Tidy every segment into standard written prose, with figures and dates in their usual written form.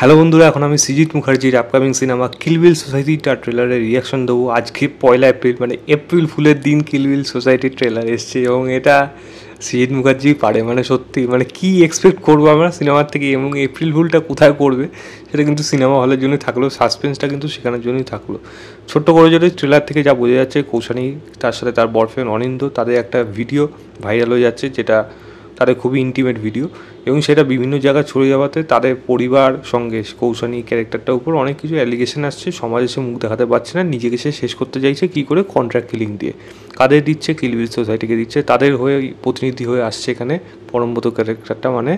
Hello বন্ধুরা, এখন আমি সৃজিত মুখার্জির আপকামিং সিনেমা কিল বিল সোসাইটিটার ট্রেলারের রিয়াকশন দেবো। আজকে 1 এপ্রিল, মানে এপ্রিল ফুলের দিন কিল বিল সোসাইটির ট্রেলার এসছে এবং এটা সৃজিত মুখার্জি পারে। মানে সত্যি, মানে কী এক্সপেক্ট করবো আমরা সিনেমার থেকে, এবং এপ্রিল ফুলটা কোথায় করবে সেটা কিন্তু সিনেমা হলের জন্যই থাকলো, সাসপেন্সটা কিন্তু সেখানের জন্যই থাকলো। ছোট্ট করে যদি ট্রেলার থেকে যা বোঝা যাচ্ছে, কৌশানী তার সাথে তার বয়ফ্রেন্ড অনিন্দ্য, তাদের একটা ভিডিও ভাইরাল হয়ে যাচ্ছে, যেটা তাদের খুবই ইন্টিমেট ভিডিও, এবং সেটা বিভিন্ন জায়গায় ছড়িয়ে যাওয়াতে তাদের পরিবার সঙ্গে কৌশানী ক্যারেক্টারটার উপর অনেক কিছু অ্যালিগেশন আসছে। সমাজে সে মুখ দেখাতে পারছে না, নিজেকে সে শেষ করতে চাইছে কী করে, কন্ট্রাক্ট কিলিং দিয়ে। কাদের দিচ্ছে? কিল বিল সোসাইটিকে দিচ্ছে। তাদের হয়ে প্রতিনিধি হয়ে আসছে এখানে পরমব্রত ক্যারেক্টারটা, মানে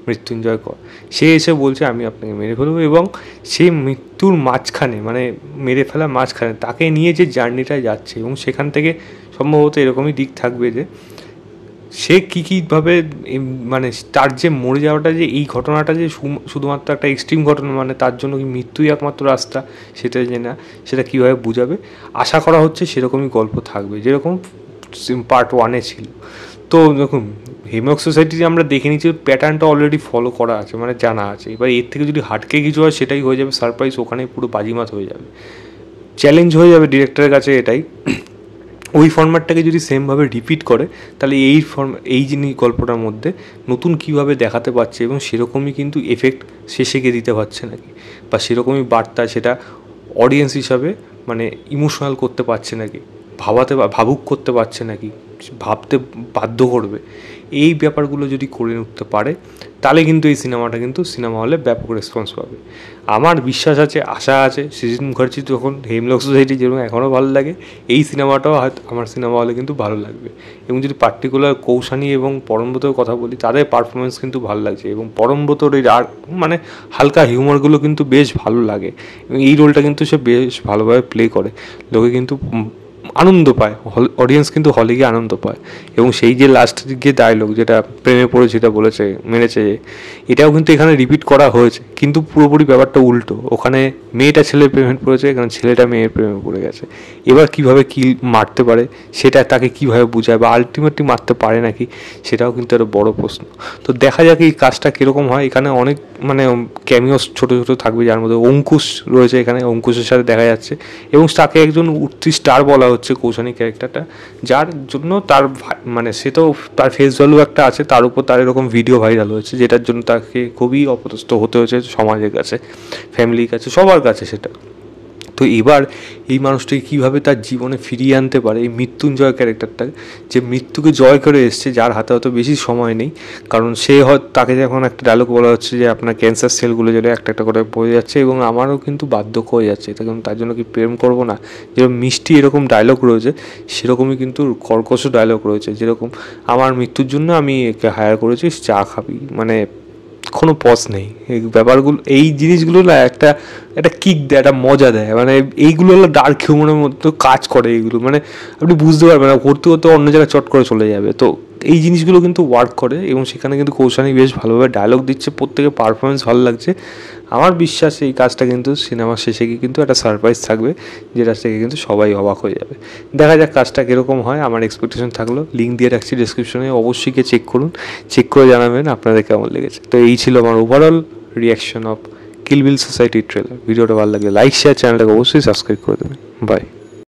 মৃত্যুঞ্জয় কর। সে এসে বলছে আমি আপনাকে মেরে ফেলবো, এবং সে মৃত্যুর মাঝখানে, মানে মেরে ফেলার মাঝখানে তাকে নিয়ে যে জার্নিটায় যাচ্ছে, এবং সেখান থেকে সম্ভবত এরকমই দিক থাকবে যে সে কীভাবে, মানে তার যে মরে যাওয়াটা, যে এই ঘটনাটা যে শুধুমাত্র একটা এক্সট্রিম ঘটনা, মানে তার জন্য কি মৃত্যুই একমাত্র রাস্তা, সেটা যে না, সেটা কীভাবে বুঝাবে। আশা করা হচ্ছে সেরকমই গল্প থাকবে, যেরকম পার্ট 1-এ ছিল। তো দেখুন, হেমলক সোসাইটি আমরা দেখে নিচ্ছি, প্যাটার্নটা অলরেডি ফলো করা আছে, মানে জানা আছে। এবার এর থেকে যদি হাটকে কিছু হয়, সেটাই হয়ে যাবে সারপ্রাইজ, ওখানে পুরো বাজিমাত হয়ে যাবে, চ্যালেঞ্জ হয়ে যাবে ডিরেক্টরের কাছে এটাই। ওই ফর্ম্যাটটাকে যদি সেমভাবে রিপিট করে, তাহলে এই জিনিস গল্পটার মধ্যে নতুন কীভাবে দেখাতে পারছে, এবং সেরকমই কিন্তু এফেক্ট শেষে গিয়ে দিতে পারছে নাকি, বা সেরকমই বার্তা সেটা অডিয়েন্স হিসাবে মানে ইমোশনাল করতে পারছে নাকি, ভাবুক করতে পারছে নাকি, ভাবতে বাধ্য করবে, এই ব্যাপারগুলো যদি করে উঠতে পারে, তাহলে কিন্তু এই সিনেমাটা কিন্তু সিনেমা হলে ব্যাপক রেসপন্স পাবে। আমার বিশ্বাস আছে, আশা আছে, সৃজিত মুখার্জি যখন হেমলক সোসাইটি যেরকম এখনও ভালো লাগে, এই সিনেমাটাও হয়তো আমার সিনেমা হলে কিন্তু ভালো লাগবে। এবং যদি পার্টিকুলার কৌশানী এবং পরমব্রতর কথা বলি, তাদের পারফরমেন্স কিন্তু ভালো লাগছে, এবং পরমব্রতর এই মানে হালকা হিউমারগুলো কিন্তু বেশ ভালো লাগে, এবং এই রোলটা কিন্তু সে বেশ ভালোভাবে প্লে করে। লোকে কিন্তু আনন্দ পায়, অডিয়েন্স কিন্তু হলে গিয়ে আনন্দ পায়। এবং সেই যে লাস্টের গিয়ে ডায়লগ, যেটা প্রেমে পড়ে যেটা বলেছে, মেরেছে, এটাও কিন্তু এখানে রিপিট করা হয়েছে, কিন্তু পুরোপুরি ব্যাপারটা উল্টো। ওখানে মেয়েটা ছেলের প্রেমে পড়েছে, এখানে ছেলেটা মেয়ের প্রেমে পড়ে গেছে। এবার কীভাবে কী মারতে পারে, সেটা তাকে কীভাবে বোঝায়, বা আলটিমেটলি মারতে পারে নাকি, সেটাও কিন্তু একটা বড় প্রশ্ন। তো দেখা যাক এই কাজটা কীরকম হয়। এখানে অনেক মানে ক্যামিওস ছোটো ছোটো থাকবে, যার মধ্যে অঙ্কুশ রয়েছে, এখানে অঙ্কুশের সাথে দেখা যাচ্ছে, এবং তাকে একজন উঠতি স্টার বলা হচ্ছে কৌশানী ক্যারেক্টারটা, যার জন্য তার মানে সে তো তার ফেস ভ্যালু একটা আছে, তার উপর তার এরকম ভিডিও ভাইরাল হয়েছে, যেটার জন্য তাকে খুবই অপদস্থ হতে হয়েছে সমাজের কাছে, ফ্যামিলির কাছে, সবার কাছে সেটা। তো এবার এই মানুষটাকে কীভাবে তার জীবনে ফিরিয়ে আনতে পারে, এই মৃত্যুঞ্জয় ক্যারেক্টারটা, যে মৃত্যুকে জয় করে এসছে, যার হাতে হয়তো বেশি সময় নেই, কারণ সে হয়তো, তাকে যখন একটা ডায়লগ বলা হচ্ছে যে আপনার ক্যান্সার সেলগুলো যেটা একটা একটা করে পড়ে যাচ্ছে, এবং আমারও কিন্তু বার্ধক্য হয়ে যাচ্ছে, তখন তার জন্য কি প্রেম করবো না, যেরকম মিষ্টি এরকম ডায়লগ রয়েছে, সেরকমই কিন্তু কর্কশ ডায়লগ রয়েছে, যেরকম আমার মৃত্যুর জন্য আমি একে হায়ার করেছি, চা খাবি, মানে কোনো পজ নেই। এই ব্যাপারগুলো, এই জিনিসগুলো না একটা কিক দেয়, একটা মজা দেয়, মানে এইগুলো হলো ডার্ক হিউমারের মধ্যে কাজ করে। এইগুলো মানে আপনি বুঝতে পারবেন না, করতে করতে অন্য জায়গায় চট করে চলে যাবে। তো এই জিনিসগুলো কিন্তু ওয়ার্ক করে, এবং সেখানে কিন্তু কৌশানী বেশ ভালোভাবে ডায়লগ দিচ্ছে, প্রত্যেকের পারফরমেন্স ভালো লাগছে। আমার বিশ্বাস এই কাজটা কিন্তু সিনেমার শেষে গিয়ে কিন্তু একটা সারপ্রাইজ থাকবে, যেটা থেকে কিন্তু সবাই অবাক হয়ে যাবে। দেখা যাক কাজটা কীরকম হয়। আমার এক্সপেকটেশন থাকলো, লিঙ্ক দিয়ে রাখছি ডিসক্রিপশনে, অবশ্যই গিয়ে চেক করুন, চেক করে জানাবেন আপনাদের কেমন লেগেছে। তো এই ছিল আমার ওভারঅল রিয়াকশন অফ কিল বিল সোসাইটির ট্রেলার। ভিডিওটা ভালো লাগলে লাইক, শেয়ার, চ্যানেলটাকে অবশ্যই সাবস্ক্রাইব করে দেবেন। বাই।